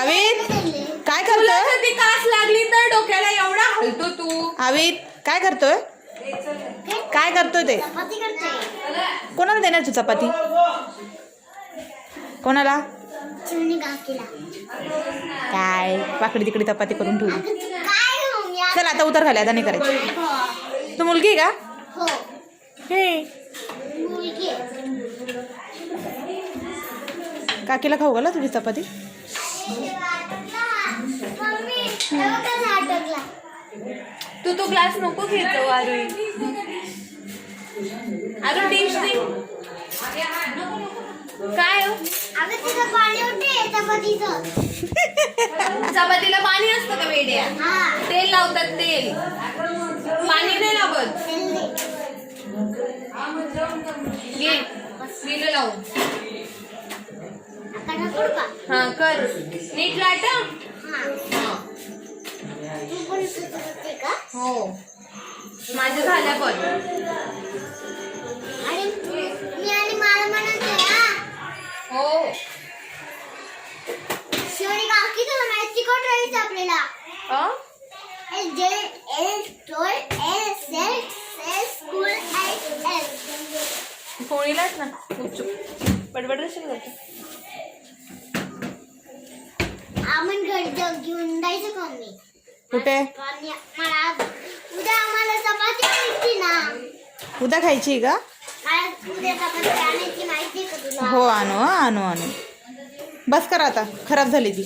आवित काय करतोय? ती कास लागली तर डोक्याला एवढा हलतो तू. आवित काय करतोय? काय करतोय ते? कोणाला देणार तू चपाती? कोणाला? काय वाकडी तिकडे चपाती करून ठेवली. चल आता उतर खाली, आता नाही करायची. तू मुलगी आहे का? हे काकीला खाऊ घाला तुझी चपाती. तू तो ग्लास नको घेतो आरू. आरू डिश दे. काय हो? चपातीला पाणी असतं का वेड्या? तेल लावतात, तेल. पाणी नाही लावत. घे दिलं लावून. हा कर नीट लाट. हो माझं झालं पण. हो कोणीलाच ना बडबड कशाला करतो. आपण घरी घेऊन जायचं का मी? कुठे? मला उद्या आम्हाला चपाती खायची ना. उद्या खायची का? मला उद्या चपाती आणायची माहिती का तुला? हो आणू आणू आणू. बस कर आता, खराब झाली ती.